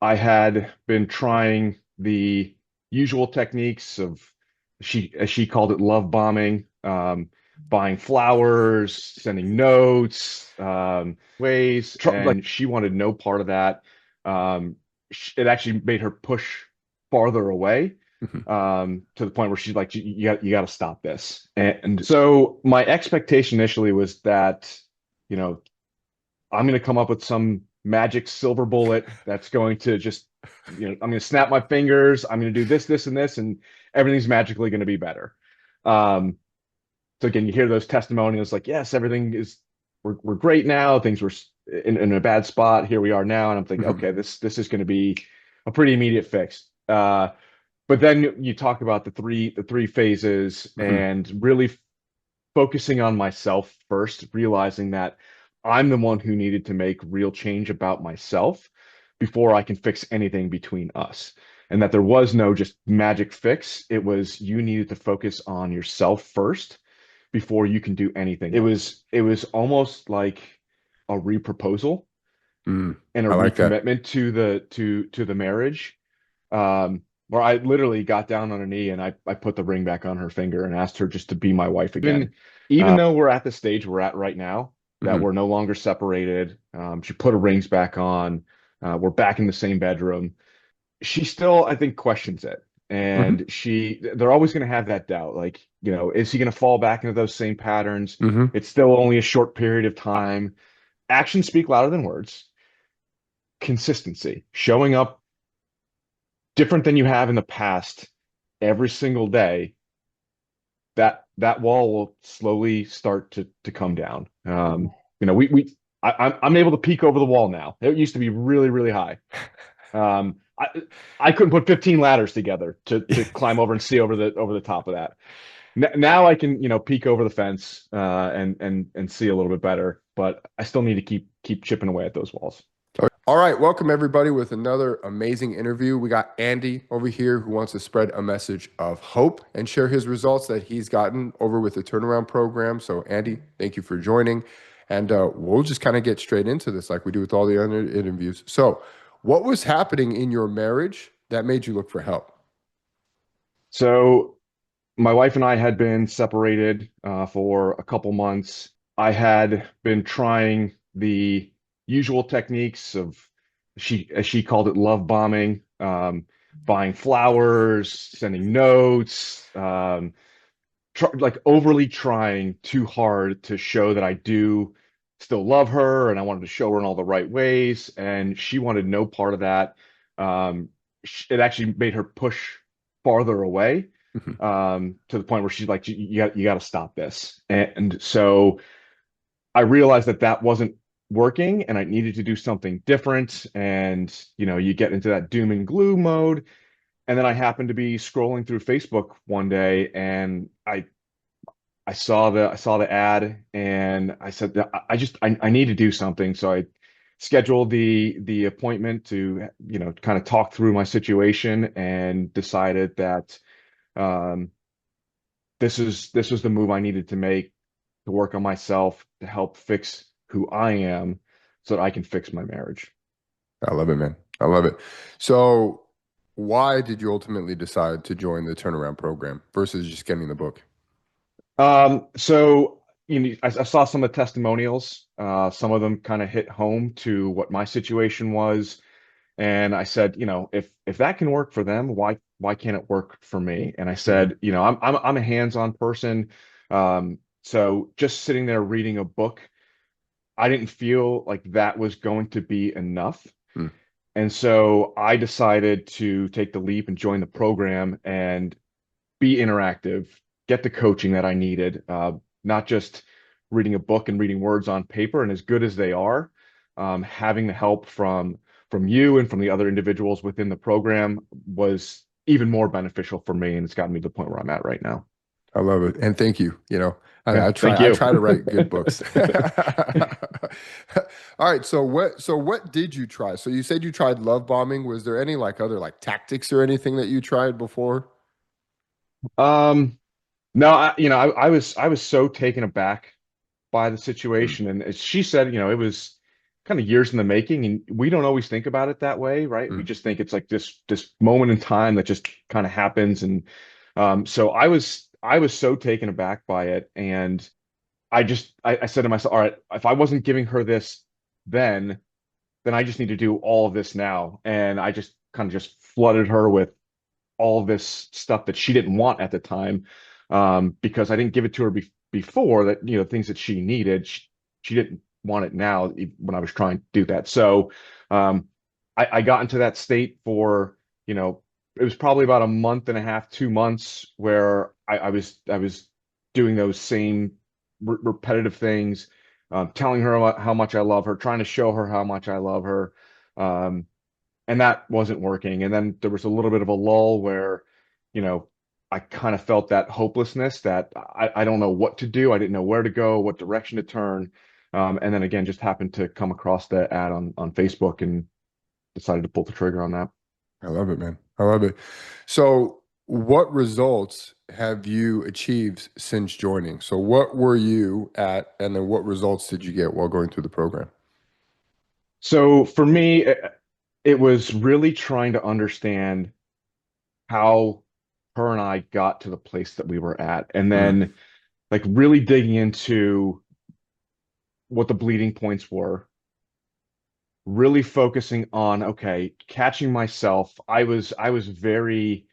I had been trying the usual techniques of as she called it, love bombing, buying flowers, sending notes, ways, and she wanted no part of that. It actually made her push farther away, Mhm. to the point where she's like, you got to stop this. And so my expectation initially was that, you know, I'm going to come up with some magic silver bullet that's going to just, I'm going to snap my fingers. I'm going to do this, this, and this, and everything's magically going to be better. Um, so again, you hear those testimonials like, yes, we're great now. Things were in a bad spot. Here we are now. And I'm thinking, Mhm. okay, this is going to be a pretty immediate fix. But then you talk about the three phases Mhm. and really focusing on myself first, realizing that I'm the one who needed to make real change about myself before I can fix anything between us. And that there was no just magic fix. It was you needed to focus on yourself first before you can do anything. It was almost like a reproposal Mm. and a I like that. recommitment to the marriage. Where I literally got down on a knee and I put the ring back on her finger and asked her just to be my wife again. Even Uh, though we're at the stage we're at right now, that mhm. we're no longer separated, she put her rings back on. We're back in the same bedroom. She still, I think, questions it. Mhm. And they're always going to have that doubt. Like, is he going to fall back into those same patterns? Mhm. It's still only a short period of time. Actions speak louder than words. Consistency, showing up different than you have in the past every single day, that wall will slowly start to come down. I'm able to peek over the wall now. It used to be really, really high. I couldn't put 15 ladders together to climb over and see over the top of that. Now I can, peek over the fence, and see a little bit better, but I still need to keep chipping away at those walls. All right, welcome everybody with another amazing interview. We got Andy over here who wants to spread a message of hope and share his results that he's gotten over with the turnaround program. So, Andy, thank you for joining. And we'll just kind of get straight into this like we do with all the other interviews. So, what was happening in your marriage that made you look for help? So my wife and I had been separated for a couple months. I had been trying the usual techniques of as she called it, love bombing, buying flowers, sending notes, like overly trying too hard to show that I do still love her, and I wanted to show her in all the right ways, and she wanted no part of that. It actually made her push farther away, Mhm. to the point where she's like, you got to stop this. And so I realized that wasn't working and I needed to do something different. And, you get into that doom and gloom mode. And then I happened to be scrolling through Facebook one day and I saw the ad and I said, I need to do something. So I scheduled the appointment to, kind of talk through my situation and decided that, um, this was the move I needed to make to work on myself to help fix who I am so that I can fix my marriage. I love it, man. I love it. So, why did you ultimately decide to join the turnaround program versus just getting the book? So I saw some of the testimonials. Some of them kind of hit home to what my situation was, and I said, if that can work for them, why can't it work for me? And I Mhm. said, I'm a hands-on person. So just sitting there reading a book, I didn't feel like that was going to be enough. Mm. And so I decided to take the leap and join the program and be interactive, get the coaching that I needed, not just reading a book and reading words on paper. And as good as they are, having the help from you and from the other individuals within the program was even more beneficial for me, and it's gotten me to the point where I'm at right now. I love it. And thank you. Yeah, I thank try you. to write good books. All right. So what did you try? So you said you tried love bombing. Was there any like other like tactics or anything that you tried before? Um, no, I was so taken aback by the Mm. situation, and as she said, it was. kind of years in the making, and we don't always think about it that way, right? We Mm. just think it's like this moment in time that just kind of happens. And so I was so taken aback by it, and I said to myself, all right, if I wasn't giving her this then, then I just need to do all of this now. And I just kind of just flooded her with all of this stuff that she didn't want at the time, because I didn't give it to her before, that, things that she needed. She didn't want it now when I was trying to do that. So um, I got into that state for, it was probably about a month and a half, 2 months, where I was doing those same repetitive things, telling her how much I love her, trying to show her how much I love her. Um, and that wasn't working. And then there was a little bit of a lull where, you know, I kind of felt that hopelessness, that I don't know what to do. I didn't know where to go, what direction to turn. And then again, just happened to come across the ad on Facebook and decided to pull the trigger on that. I love it, man. I love it. So, what results have you achieved since joining? So, what were you at, and then what results did you get while going through the program? So for me, it was really trying to understand how her and I got to the place that we were at, and Mm. then like really digging into what the bleeding points were, really focusing on, okay, catching myself. I was very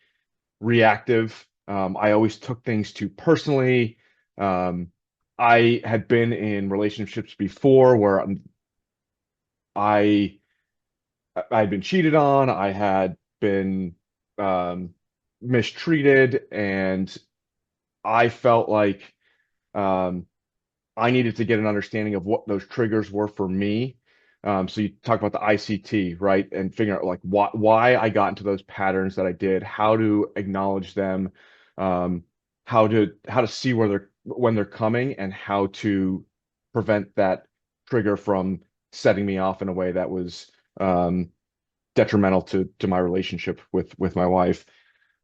reactive. I always took things too personally. Um, I had been in relationships before where I I had been cheated on, I had been um, mistreated, and I felt like um, I needed to get an understanding of what those triggers were for me. So you talk about the ICT, right? And figure out like why I got into those patterns that I did, how to acknowledge them, um, how to see where they're when they're coming, and how to prevent that trigger from setting me off in a way that was detrimental to my relationship with my wife.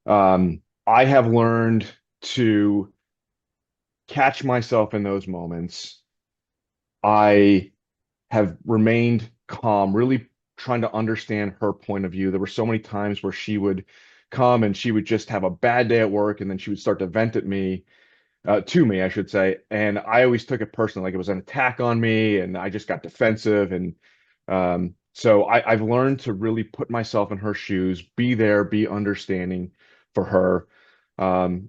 I have learned to catch myself in those moments. I have remained calm, really trying to understand her point of view. There were so many times where she would come and she would just have a bad day at work, and then she would start to vent at me, to me, I should say. And I always took it personally, like it was an attack on me, and I just got defensive. And so I've learned to really put myself in her shoes, be there, be understanding for her.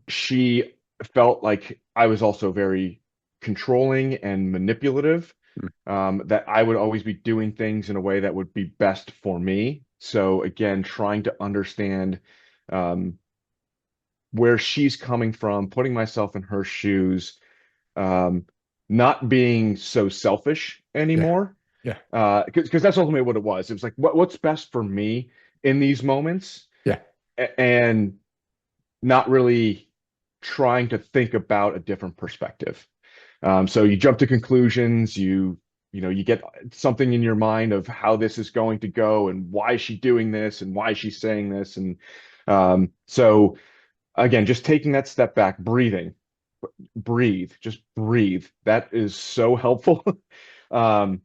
She felt like I was also very controlling and manipulative, Mm. that I would always be doing things in a way that would be best for me. So again, trying to understand um, where she's coming from, putting myself in her shoes, um, not being so selfish Yeah. anymore. Yeah. Because that's ultimately what it was. It was like, what's best for me in these moments, Yeah. and not really trying to think about a different perspective. So you jump to conclusions, you get something in your mind of how this is going to go, and why is she doing this, and why is she saying this. And so again, just taking that step back, breathing, just breathe. That is so helpful. Um,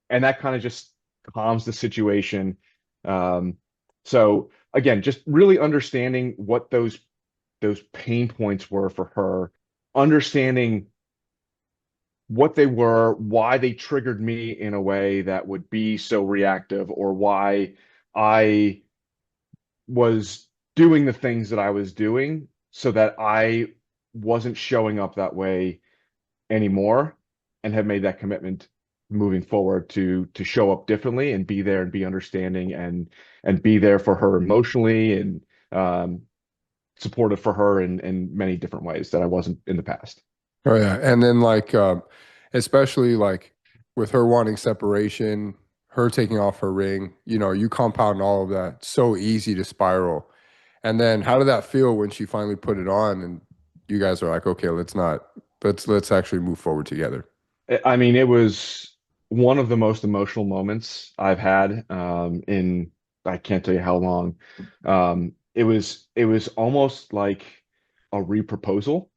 and that kind of just calms the situation. Um, so again, just really understanding what those pain points were for her, understanding what they were, why they triggered me in a way that would be so reactive, or why I was doing the things that I was doing, so that I wasn't showing up that way anymore, and have made that commitment moving forward to show up differently and be there and be understanding, and be there for her emotionally, and um, supportive for her in many different ways that I wasn't in the past. Oh yeah, and then like, especially like with her wanting separation, her taking off her ring, you compound all of that. So easy to spiral. And then how did that feel when she finally put it on and you guys are like, okay, let's actually move forward together. I mean, it was one of the most emotional moments I've had, in I can't tell you how long. It was almost like a reproposal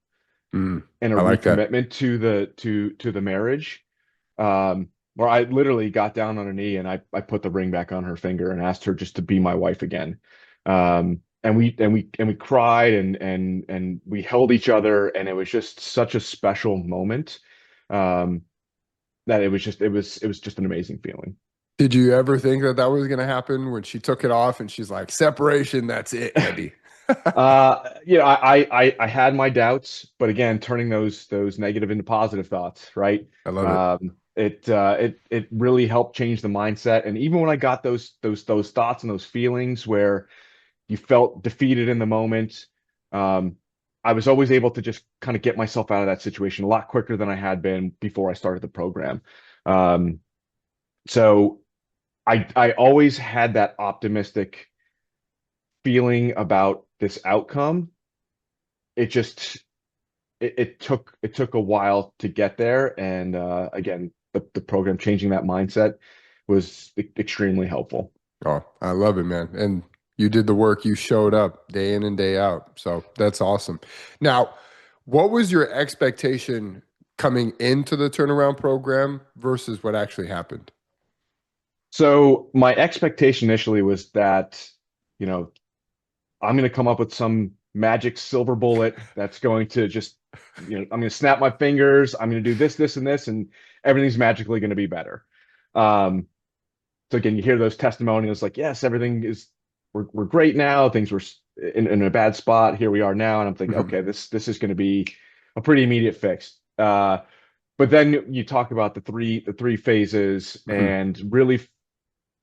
Mm, and a I like that. recommitment to the marriage. where I literally got down on a knee and I put the ring back on her finger and asked her just to be my wife again. And we cried and we held each other, and it was just such a special moment. Um, that it was just an amazing feeling. Did you ever think that that was going to happen when she took it off and she's like, separation, that's it, Andy? I had my doubts, but again, turning those negative into positive thoughts, right? I love it. It really helped change the mindset. And even when I got those thoughts and those feelings where you felt defeated in the moment, um, I was always able to just kind of get myself out of that situation a lot quicker than I had been before I started the program. Um, so I always had that optimistic feeling about this outcome. It just it took a while to get there, and again, the program changing that mindset was extremely helpful. Oh, I love it, man. And you did the work, you showed up day in and day out. So that's awesome. Now, what was your expectation coming into the turnaround program versus what actually happened? So my expectation initially was that, you know, I'm going to come up with some magic silver bullet that's going to just, I'm going to snap my fingers. I'm going to do this, this, and this, and everything's magically going to be better. Um, so again, you hear those testimonials like, yes, everything is, we're great now. Things were in a bad spot. Here we are now. And I'm thinking, Mhm, okay, this is going to be a pretty immediate fix. But then you talk about the three phases mhm, and really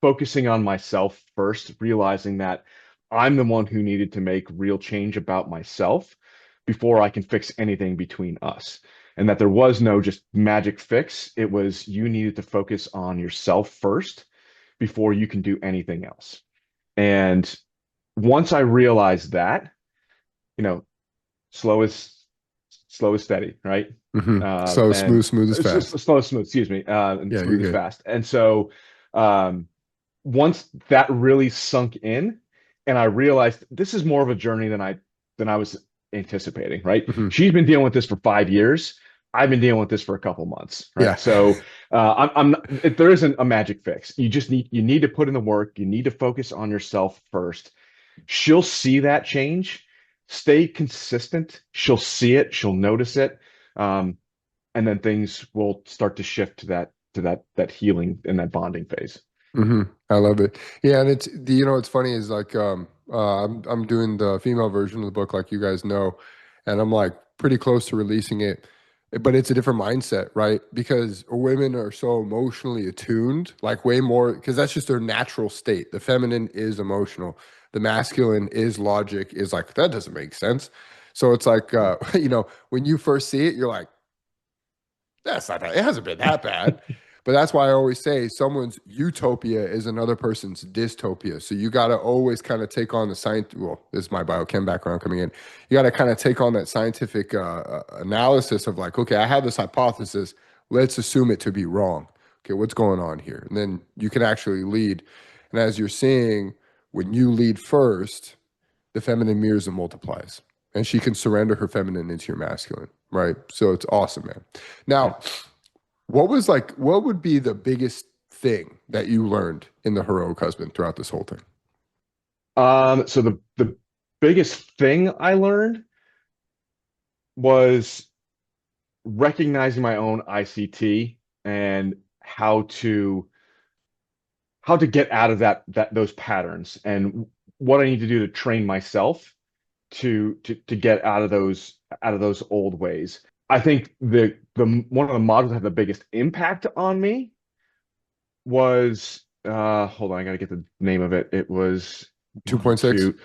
focusing on myself first, realizing that I'm the one who needed to make real change about myself before I can fix anything between us. And that there was no just magic fix. It was you needed to focus on yourself first before you can do anything else. And once I realized that, you know, slow is slow is steady, right? mhm. So And smooth, smooth is fast. slow is smooth, excuse me, and Yeah, you're smooth is good. fast. And so um, once that really sunk in, and I realized this is more of a journey than I was anticipating, right? Mhm. She's been dealing with this for 5 years. I've been dealing with this for a couple months, Yeah. right? So there isn't a magic fix. You need to put in the work. You need to focus on yourself first. She'll see that change. Stay consistent. She'll see it. She'll notice it. Um, and then things will start to shift to that healing and that bonding phase. I love it. Yeah, and it's funny is like I'm doing the female version of the book like you guys know, and I'm like pretty close to releasing it. But it's a different mindset, right? Because women are so emotionally attuned, like way more because that's just their natural state. The feminine is emotional. The masculine is logic, is like that doesn't make sense. So it's like when you first see it, you're like that's not that. It hasn't been that bad. But that's why I always say someone's utopia is another person's dystopia. So you got to always kind of take on the science. Well, this is my biochem background coming in. You got to kind of take on that scientific analysis of like, okay, I have this hypothesis. Let's assume it to be wrong. Okay, what's going on here? And then you can actually lead. And as you're seeing, when you lead first, the feminine mirrors and multiplies. And she can surrender her feminine into your masculine, right? So it's awesome, man. Yeah. Now, what would be the biggest thing that you learned in the heroic husband throughout this whole thing? So the biggest thing I learned was recognizing my own ICT and how to get out of those patterns and what I need to do to train myself to get out of those old ways. I think the one of the models that had the biggest impact on me was hold on, I gotta get the name of it. It was one, 2.6. two.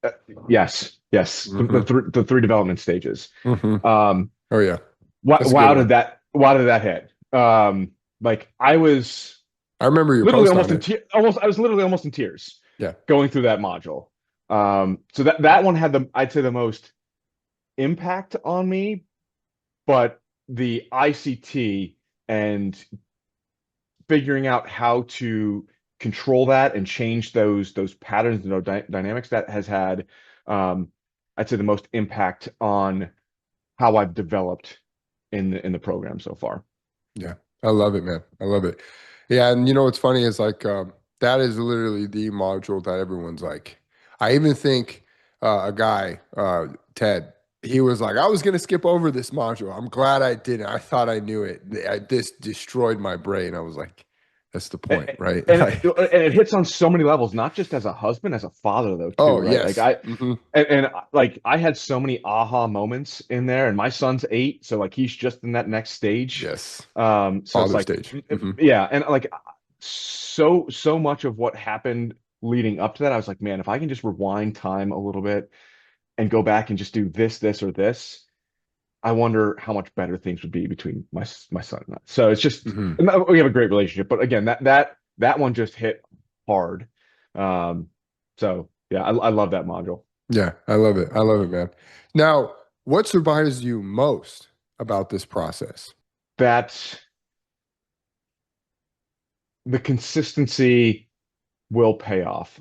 Uh, yes. The, Mm-hmm. the three development stages. Mm-hmm. Um, Oh yeah, wow, that's a good wow, did one. that hit? Like I was I remember your literally post almost on in it. tears. I was literally almost in tears Yeah. going through that module. So that one had I'd say the most impact on me, but the ICT and figuring out how to control that and change those patterns and those dynamics that has had um, I'd say the most impact on how I've developed in the program so far. Yeah. I love it, man. I love it. Yeah, and you know what's funny is like that is literally the module that everyone's like. I even think a guy, Ted, he was like, I was gonna skip over this module. I'm glad I didn't. I thought I knew it. This destroyed my brain. I was like, that's the And, point, right? and Like, it hits on so many levels, not just as a husband, as a father though too, oh right? Like yes. I Hmm. and like I had so many aha moments in there, and my son's 8, so like he's just in that next stage. Yes. So it's Father like stage. Hmm. yeah, and like so much of what happened leading up to that, I was like, man, if I can just rewind time a little bit and go back and just do this or this, I wonder how much better things would be between my son and I. So it's just Hmm. and we have a great relationship, but again, that one just hit hard. Um, so yeah, I love that module. Yeah, I love it. I love it, man. Now, what surprises you most about this process? That the consistency will pay off.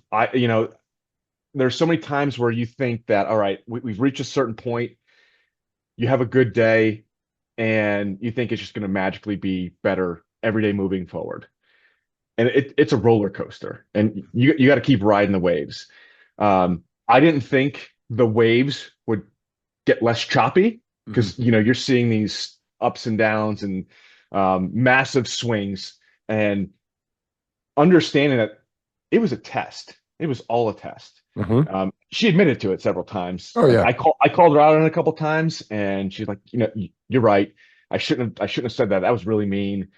There's so many times where you think that, all right, we've reached a certain point, you have a good day, and you think it's just going to magically be better every day moving forward. And it's a roller coaster, and you got to keep riding the waves. I didn't think the waves would get less choppy Hmm. because you're seeing these ups and downs and massive swings, and understanding that it was a test. It was all a test. Hmm. She admitted to it several times. Oh Like yeah. I called her out on it a couple times, and she's like, you're right. I shouldn't have said that. That was really mean.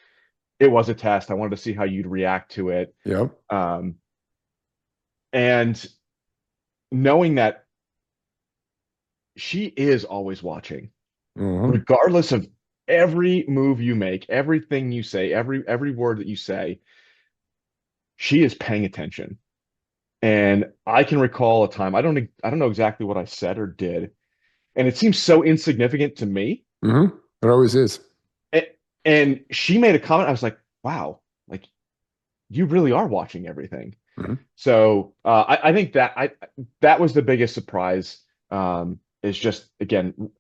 It was a test. I wanted to see how you'd react to it. Yep. Um, and knowing that she is always watching, Hmm. regardless of every move you make, everything you say, every word that you say, she is paying attention. And I can recall a time, I don't know exactly what I said or did, and it seems so insignificant to me. Hmm. It always is. A- And she made a comment. I was like, wow, like you really are watching everything. Hmm. So I think that was the biggest surprise. Is just again,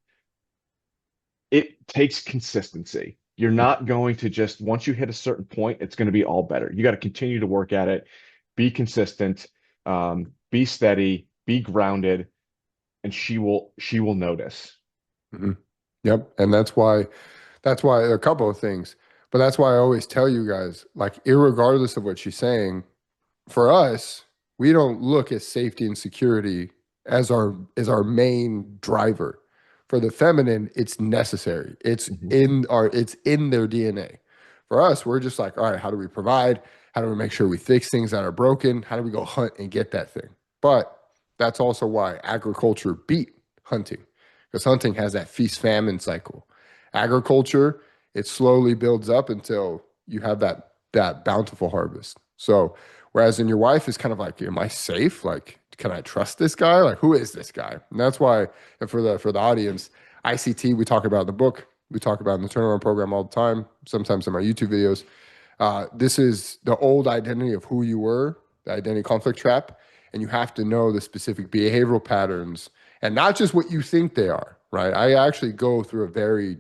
it takes consistency. You're not going to just once you hit a certain point, it's going to be all better. You got to continue to work at it, be consistent, be steady, be grounded, and she will notice. Hmm. Yep. And that's why a couple of things, but that's why I always tell you guys, like, irregardless of what she's saying, for us, we don't look at safety and security as our main driver. For the feminine, it's necessary. Mhm. It's in their DNA. For us, we're just like, all right, how do we provide? How do we make sure we fix things that are broken? How do we go hunt and get that thing? But that's also why agriculture beat hunting, because hunting has that feast famine cycle. Agriculture, it slowly builds up until you have that bountiful harvest. So whereas in your wife is kind of like, am I safe? Like, can I trust this guy? Like, who is this guy? And that's why, and for the audience, ICT we talk about in the book, we talk about in the turnaround program all the time, sometimes in my YouTube videos. This is the old identity of who you were, the identity conflict trap, and you have to know the specific behavioral patterns and not just what you think they are, right? I actually go through a very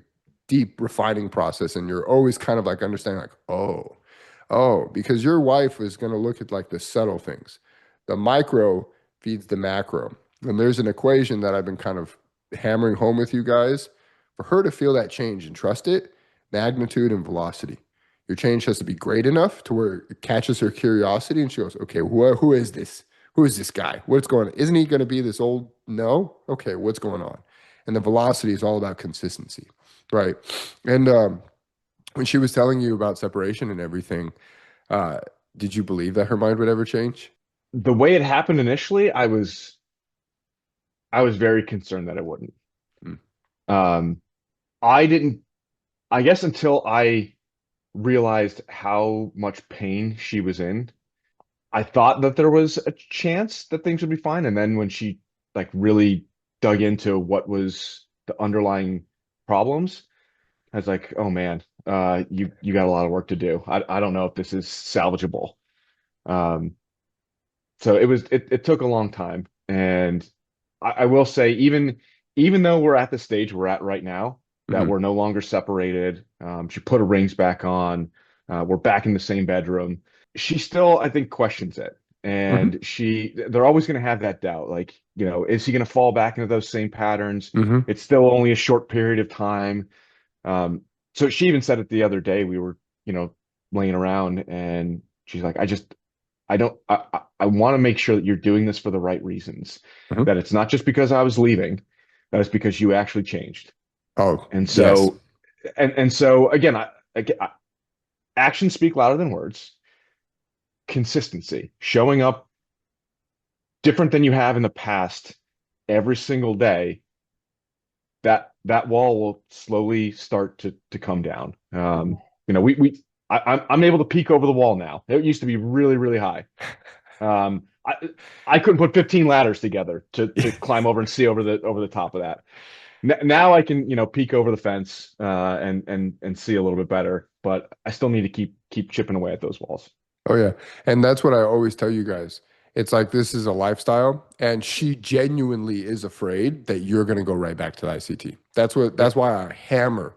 deep refining process, and you're always kind of like understanding, like, oh, because your wife is going to look at like the subtle things. The micro feeds the macro. And there's an equation that I've been kind of hammering home with you guys. For her to feel that change and trust it, magnitude and velocity. Your change has to be great enough to where it catches her curiosity and she goes, okay, who is this? Who is this guy? What's going on? Isn't he going to be this old? No. Okay, what's going on? And the velocity is all about consistency, right? And when she was telling you about separation and everything, uh, did you believe that her mind would ever change? The way it happened initially, I was very concerned that it wouldn't. Mm. Um, I didn't, I guess until I realized how much pain she was in, I thought that there was a chance that things would be fine. And then when she like really dug into what was the underlying problems, I was like, oh man, you got a lot of work to do. I don't know if this is salvageable. Um, so it took a long time. And I will say, even though we're at the stage we're at right now, that Hmm. we're no longer separated. She put her rings back on. We're back in the same bedroom. She still, I think, questions it. Hmm. And they're always going to have that doubt. Like, is he going to fall back into those same patterns? Hmm. It's still only a short period of time. Um, so she even said it the other day. We were, laying around and she's like, I don't, I want to make sure that you're doing this for the right reasons, Hmm. that it's not just because I was leaving, that it's because you actually changed. Oh, And yes. so, and so again, actions speak louder than words. Consistency, showing up different than you have in the past every single day, that wall will slowly start to come down. I'm able to peek over the wall now. It used to be really, really high. I couldn't put 15 ladders together to climb over and see over the top of that. Now I can, peek over the fence and see a little bit better, but I still need to keep chipping away at those walls. Oh yeah. And that's what I always tell you guys. It's like this is a lifestyle and she genuinely is afraid that you're going to go right back to the ICT. That's Yep. why I hammer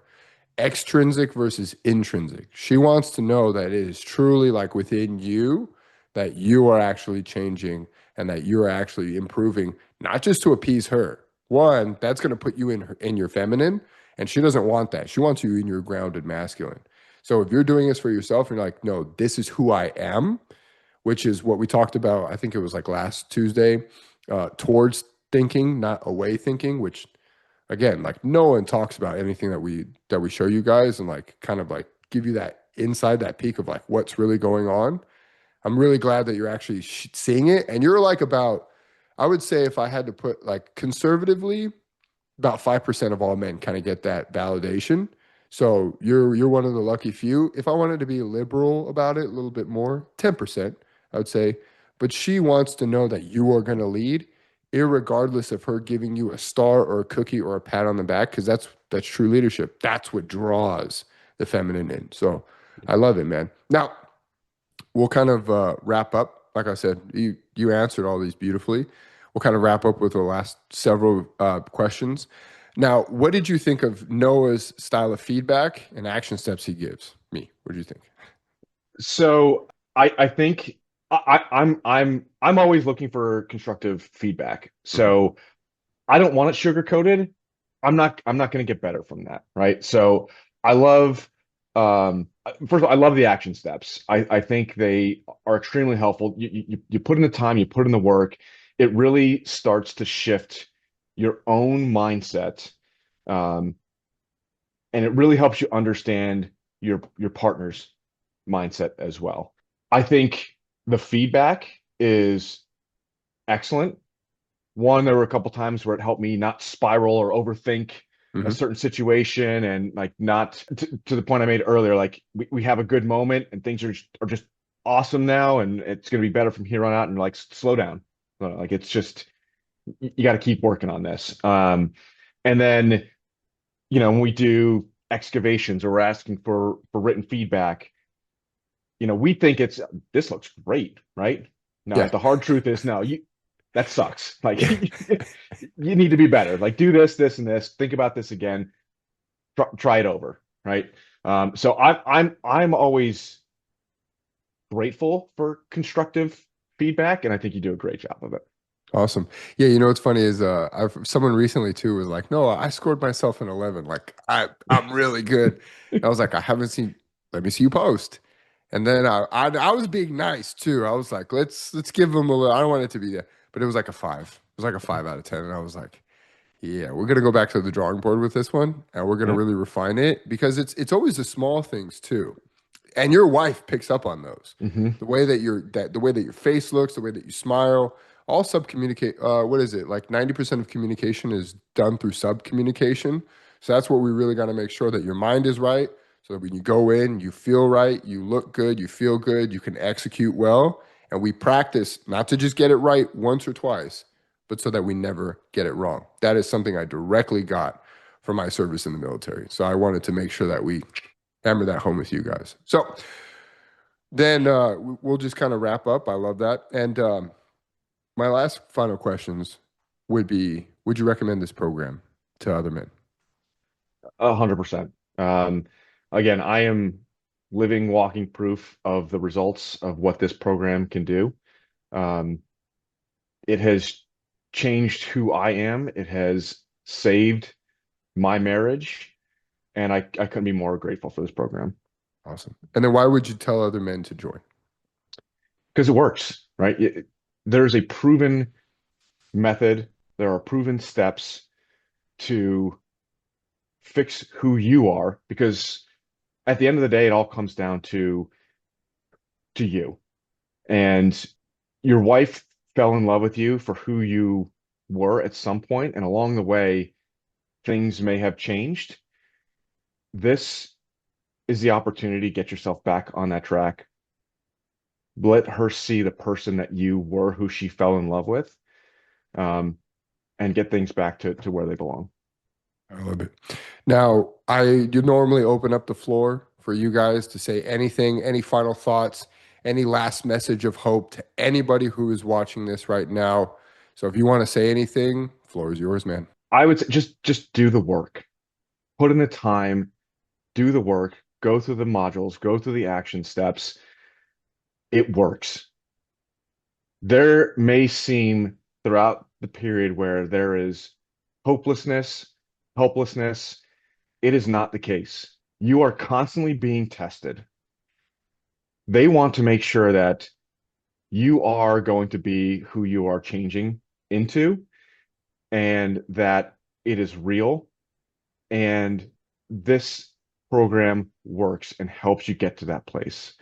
extrinsic versus intrinsic. She wants to know that it is truly like within you that you are actually changing and that you're actually improving, not just to appease her. One, that's going to put you in your feminine, and she doesn't want that. She wants you in your grounded masculine. So if you're doing this for yourself and you're like, no, this is who I am, which is what we talked about, I think it was like last Tuesday, towards thinking, not away thinking, which again, like no one talks about anything that we show you guys and like kind of like give you that inside that peek of like what's really going on. I'm really glad that you're actually seeing it, and you're like about, I would say if I had to put like conservatively, about 5% of all men kind of get that validation. So you're one of the lucky few. If I wanted to be liberal about it a little bit more, 10%, I would say. But she wants to know that you are going to lead, irregardless of her giving you a star or a cookie or a pat on the back, because that's true leadership. That's what draws the feminine in. So I love it, man. Now we'll kind of wrap up. Like I said, you answered all these beautifully. We'll kind of wrap up with the last several questions. Now, what did you think of Noah's style of feedback and action steps he gives me? What do you think? So I think I'm always looking for constructive feedback. Hmm. So I don't want it sugar coated. I'm not going to get better from that, right? So I love first of all, I love the action steps. I think they are extremely helpful. You put in the time, you put in the work, it really starts to shift your own mindset. Um, and it really helps you understand your partner's mindset as well. I think the feedback is excellent. One, there were a couple times where it helped me not spiral or overthink a Hmm. certain situation and like not to the point I made earlier, like we have a good moment and things are just awesome now and it's going to be better from here on out and like slow down. Like it's just you got to keep working on this. And then when we do excavations or we're asking for written feedback, we think this looks great, right? No, Yeah. the hard truth is no, that sucks. Like you need to be better. Like do this, this, and this. Think about this again. Try it over, right? So I'm always grateful for constructive feedback, and I think you do a great job of it. Awesome. Yeah, you know what's funny is someone recently too was like, "No, I scored myself an 11. Like I'm really good." And I was like, "I haven't seen. Let me see you post." And then I was being nice too. I was like, "Let's give them a little. I don't want it to be there, but it was like a 5. It was like a 5 out of 10." And I was like, "Yeah, we're gonna go back to the drawing board with this one, and we're gonna Yep. really refine it because it's always the small things too." And your wife picks up on those. Hmm. The way that your face looks, the way that you smile, all sub communicate. What is it? Like 90% of communication is done through sub communication. So that's what we really got to make sure that your mind is right, so that when you go in, you feel right, you look good, you feel good, you can execute well, and we practice not to just get it right once or twice, but so that we never get it wrong. That is something I directly got from my service in the military. So I wanted to make sure that we hammer that home with you guys. So then we'll just kind of wrap up. I love that. And my last final questions would be, would you recommend this program to other men? 100%. Um, Again, I am living, walking proof of the results of what this program can do. Um, it has changed who I am. It has saved my marriage, and I couldn't be more grateful for this program Awesome. And then why would you tell other men to join? because it works, right? There's a proven method. There are proven steps to fix who you are because at the end of the day, it all comes down to you. And your wife fell in love with you for who you were at some point, and along the way, things may have changed. This is the opportunity to get yourself back on that track. Let her see the person that you were, who she fell in love with, um, and get things back to where they belong. I love it. Now, I do normally open up the floor for you guys to say anything, any final thoughts, any last message of hope to anybody who is watching this right now. So if you want to say anything, floor is yours, man. I would say just do the work, put in the time, do the work, go through the modules, go through the action steps. It works. There may seem throughout the period where there is hopelessness, helplessness. It is not the case. You are constantly being tested. They want to make sure that you are going to be who you are changing into and that it is real. And this program works and helps you get to that place.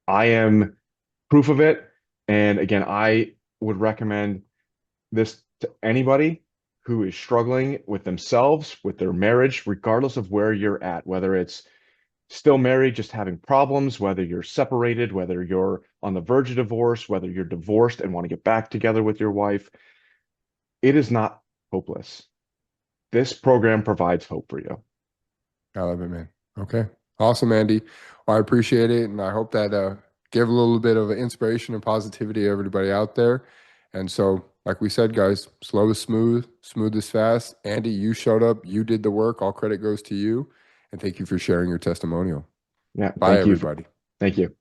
I am proof of it. And again, I would recommend this to anybody who is struggling with themselves, with their marriage, regardless of where you're at, whether it's still married, just having problems, whether you're separated, whether you're on the verge of divorce, whether you're divorced and want to get back together with your wife. It is not hopeless. This program provides hope for you. I love it, man. Okay. Awesome, Andy. Well, I appreciate it. And I hope that gave a little bit of inspiration and positivity to everybody out there. And so, like we said, guys, slow is smooth, smooth is fast. Andy, you showed up, you did the work. All credit goes to you. And thank you for sharing your testimonial. Yeah, Bye, thank you. everybody. Thank you.